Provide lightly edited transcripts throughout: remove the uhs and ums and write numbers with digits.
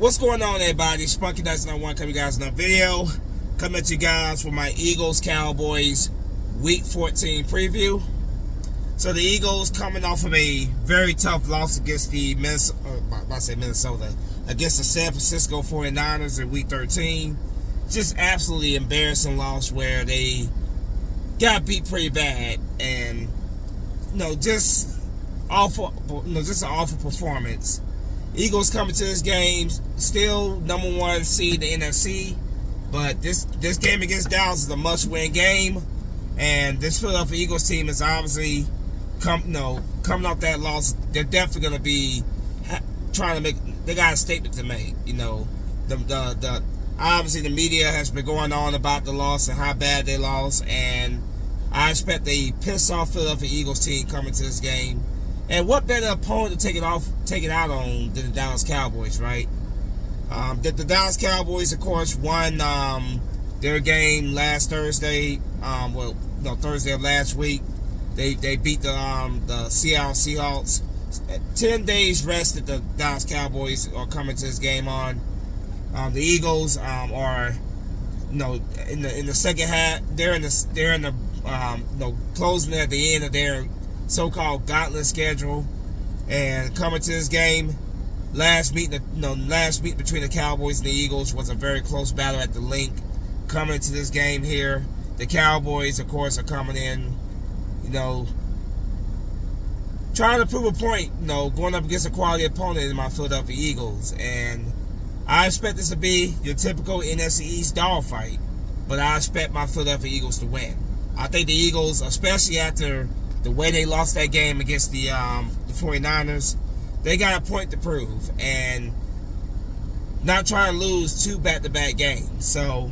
What's going on, everybody? Spunky Nuts #1 coming you guys in a video. Coming at you guys for my Eagles Cowboys Week 14 preview. So the Eagles coming off of a very tough loss against the Minnesota, against the San Francisco 49ers in Week 13. Just absolutely embarrassing loss where they got beat pretty bad, and just awful. Just an awful performance. Eagles coming to this game still #1 seed in the NFC, but this game against Dallas is a must-win game, and this Philadelphia Eagles team is obviously coming off that loss. They're definitely going to be trying to make. They got a statement to make. Obviously the media has been going on about the loss and how bad they lost, and I expect a pissed off Philadelphia Eagles team coming to this game. And what better opponent to take it out on than the Dallas Cowboys, right? The Dallas Cowboys, of course, won their game last Thursday. Thursday of last week. They beat the Seattle Seahawks. 10 days rest that the Dallas Cowboys are coming to this game on. The Eagles are in the second half. They're in the closing at the end of their so-called gauntlet schedule, and coming to this game, last meet between the Cowboys and the Eagles was a very close battle at the link. Coming to this game here, the Cowboys, of course, are coming in, trying to prove a point, going up against a quality opponent in my Philadelphia Eagles, and I expect this to be your typical NFC East dogfight, but I expect my Philadelphia Eagles to win. I think the Eagles, especially after the way they lost that game against the 49ers, they got a point to prove, and not trying to lose 2 back-to-back games. So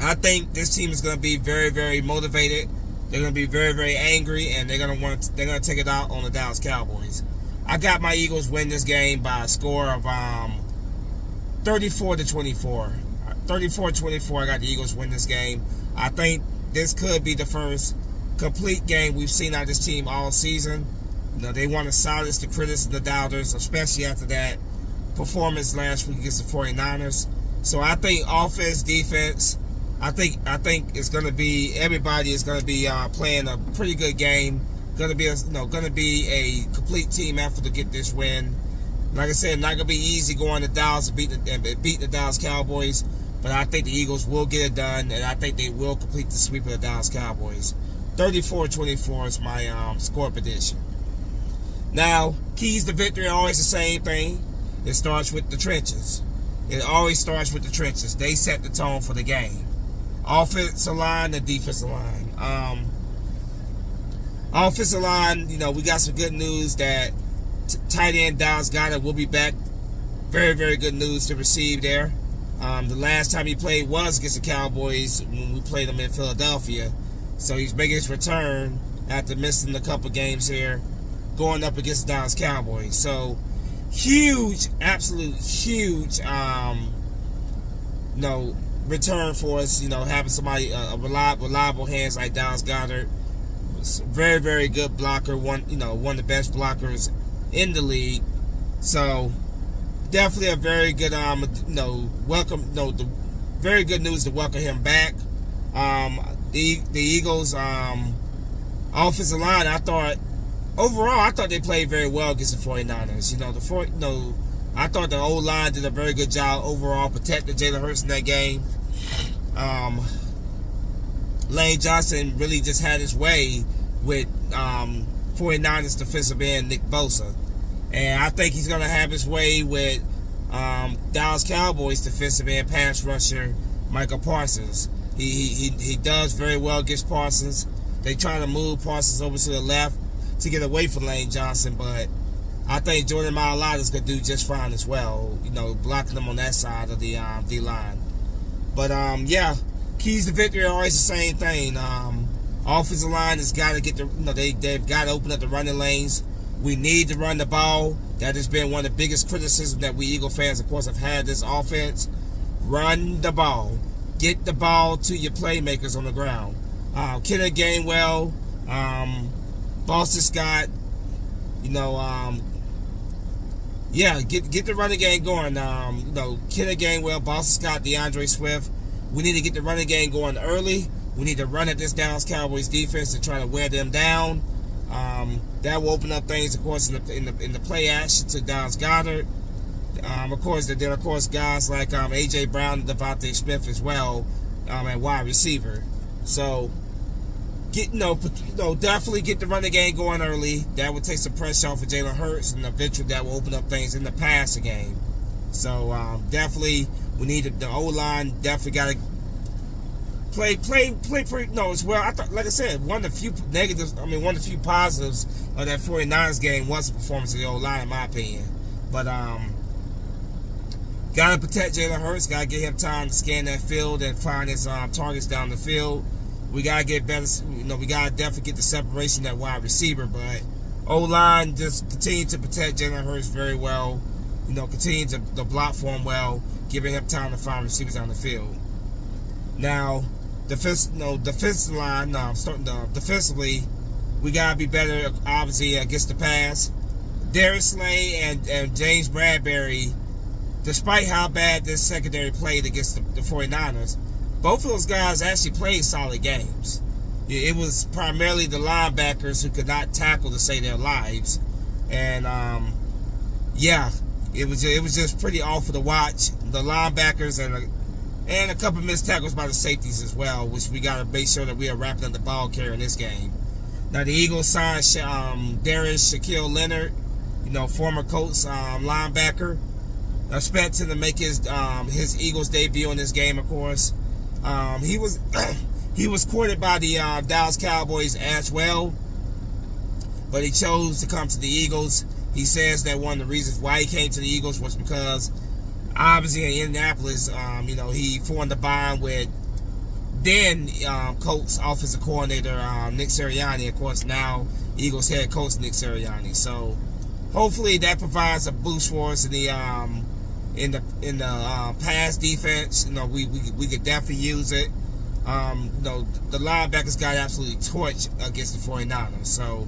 I think this team is going to be very, very motivated. They're going to be very, very angry, and they're going to take it out on the Dallas Cowboys. I got my Eagles win this game by a score of 34-24. 34-24. I got the Eagles win this game. I think this could be the first complete game we've seen out of this team all season. They want to silence the critics and the doubters, especially after that performance last week against the 49ers. So I think offense, defense, I think it's going to be, everybody is going to be playing a pretty good game. Going to be a complete team effort to get this win. Like I said, not going to be easy going to Dallas and beat the Dallas Cowboys, but I think the Eagles will get it done, and I think they will complete the sweep of the Dallas Cowboys. 34-24 is my score prediction. Now, keys to victory are always the same thing. It starts with the trenches. It always starts with the trenches. They set the tone for the game. Offensive line and defensive line. Offensive line, we got some good news that tight end Dallas Goedert will be back. Very, very good news to receive there. The last time he played was against the Cowboys when we played them in Philadelphia. So he's making his return after missing a couple games here, going up against the Dallas Cowboys. So huge, absolute huge, return for us. Having somebody reliable hands like Dallas Goedert, very, very good blocker. One of the best blockers in the league. So definitely a very good welcome. Very good news to welcome him back. The Eagles offensive line, I thought they played very well against the 49ers. I thought the O-line did a very good job overall protecting Jalen Hurts in that game. Lane Johnson really just had his way with 49ers defensive end Nick Bosa. And I think he's going to have his way with Dallas Cowboys defensive end pass rusher Michael Parsons. He does very well against Parsons. They try to move Parsons over to the left to get away from Lane Johnson, but I think Jordan Mailata is going to do just fine as well, blocking them on that side of the D-line. But, keys to victory are always the same thing. Offensive line has got to get they've got to open up the running lanes. We need to run the ball. That has been one of the biggest criticisms that we Eagle fans, of course, have had this offense. Run the ball. Get the ball to your playmakers on the ground. Kenneth Gainwell, Boston Scott, yeah, get the running game going. Kenneth Gainwell, Boston Scott, DeAndre Swift. We need to get the running game going early. We need to run at this Dallas Cowboys defense and try to wear them down. That will open up things, of course, in the play action to Dallas Goedert. Of course, guys like AJ Brown and Devontae Smith as well, at wide receiver. So, definitely get the running game going early. That will take some pressure off of Jalen Hurts, and eventually that will open up things in the passing game. So, definitely, we need the O-line. Definitely got to play pretty. No, as well. I thought, like I said, one of the few positives of that 49ers game was the performance of the O-line, in my opinion. But gotta protect Jalen Hurts. Gotta get him time to scan that field and find his targets down the field. We gotta get better. We gotta definitely get the separation that wide receiver. But O-line, just continue to protect Jalen Hurts very well. Continue to block for him well, giving him time to find receivers down the field. Now, defensively, we gotta be better, obviously, against the pass. Darius Slay and James Bradbury, despite how bad this secondary played against the 49ers, both of those guys actually played solid games. It was primarily the linebackers who could not tackle to save their lives, and it was just pretty awful to watch. The linebackers and a couple missed tackles by the safeties as well, which we got to make sure that we are wrapping up the ball carrier in this game. Now, the Eagles signed Darius Shaquille Leonard, former Colts linebacker. I expect him to make his Eagles debut in this game, of course. He was courted by the Dallas Cowboys as well, but he chose to come to the Eagles. He says that one of the reasons why he came to the Eagles was because, obviously, in Indianapolis, he formed a bond with then Colts offensive coordinator Nick Sirianni. Of course, now Eagles head coach Nick Sirianni. So hopefully that provides a boost for us in the pass defense. We could definitely use it. The linebackers got absolutely torched against the 49ers. So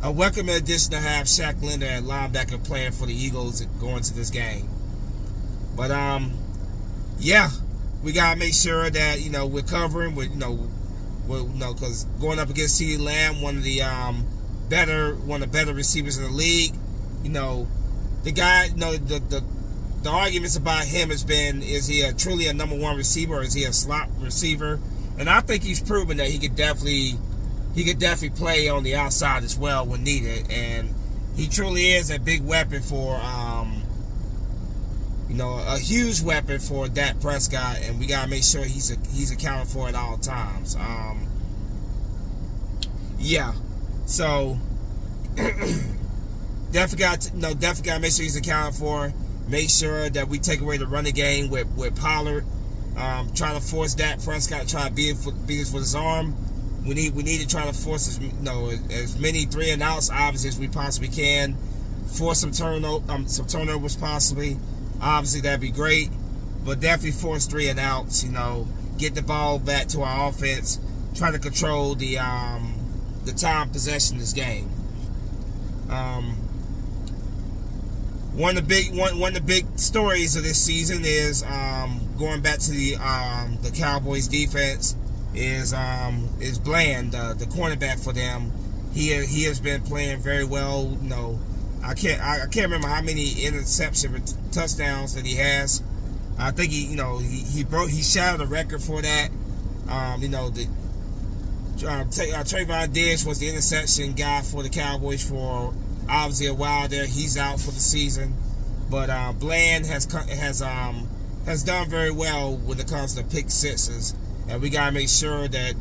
a welcome addition to have Shaq Leonard at linebacker playing for the Eagles going to this game. But we gotta make sure that we're covering with because going up against CeeDee Lamb, one of the better receivers in the league. The guy, the arguments about him has been, is he truly a number one receiver, or is he a slot receiver? And I think he's proven that he could definitely play on the outside as well when needed, and he truly is a big weapon for a huge weapon for Dak Prescott, and we gotta make sure he's accounted for at all times. So definitely gotta make sure he's accounted for. Make sure that we take away the running game with Pollard. Try to force Dak Prescott to try to beat us with his arm. We need to try to force as many 3 and outs obviously as we possibly can. Force some turnovers possibly. Obviously that'd be great, but definitely force 3 and outs. Get the ball back to our offense. Try to control the time possession of this game. One of the big stories of this season is going back to the Cowboys defense is Bland, the cornerback for them. He has been playing very well. I can't remember how many touchdowns that he has. I think he shattered the record for that. Trayvon Diggs was the interception guy for the Cowboys for obviously a while there. He's out for the season, but Bland has done very well when it comes to pick sixes, and we gotta make sure that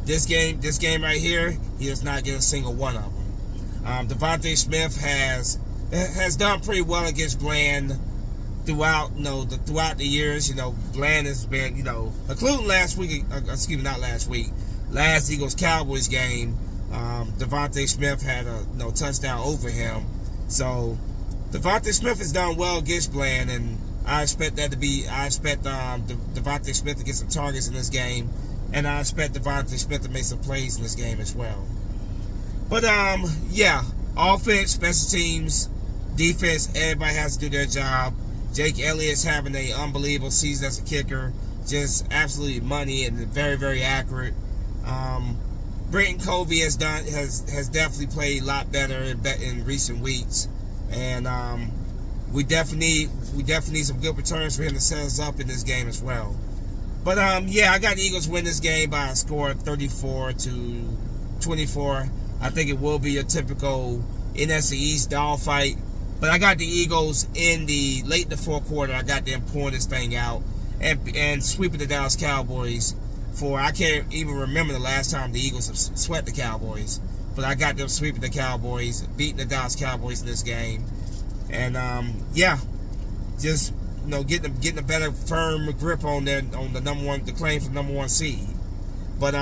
this game right here, he does not get a single one of them. Devontae Smith has done pretty well against Bland throughout the years. Bland has been including last Eagles Cowboys game. Devontae Smith had a touchdown over him. So Devontae Smith has done well against Bland, and I expect Devontae Smith to get some targets in this game, and I expect Devontae Smith to make some plays in this game as well. But offense, special teams, Defense, everybody has to do their job. Jake Elliott's having an unbelievable season as a kicker. Just absolutely money and very, very accurate. Britton Covey has definitely played a lot better in recent weeks. And we definitely need some good returns for him to set us up in this game as well. But yeah, I got the Eagles win this game by a score of 34-24. I think it will be a typical NFC East dogfight. But I got the Eagles late in the fourth quarter. I got them pulling this thing out and sweeping the Dallas Cowboys. I can't even remember the last time the Eagles have swept the Cowboys. But I got them sweeping the Cowboys, beating the Dallas Cowboys in this game. And yeah, just getting a better firm grip on the claim for the number one seed. But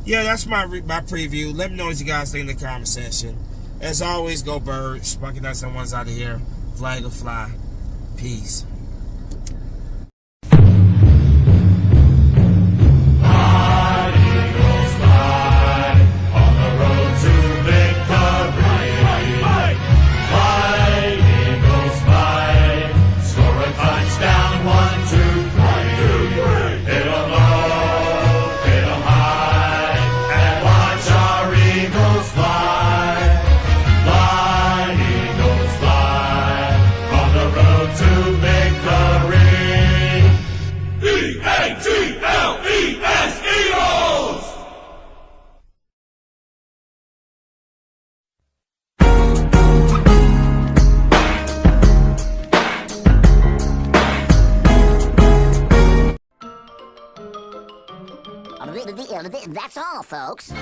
yeah, that's my preview. Let me know what you guys think in the comment section. As always, go Birds. Sparky Nuts and ones out of here. Flag will fly. Peace. That's all, folks.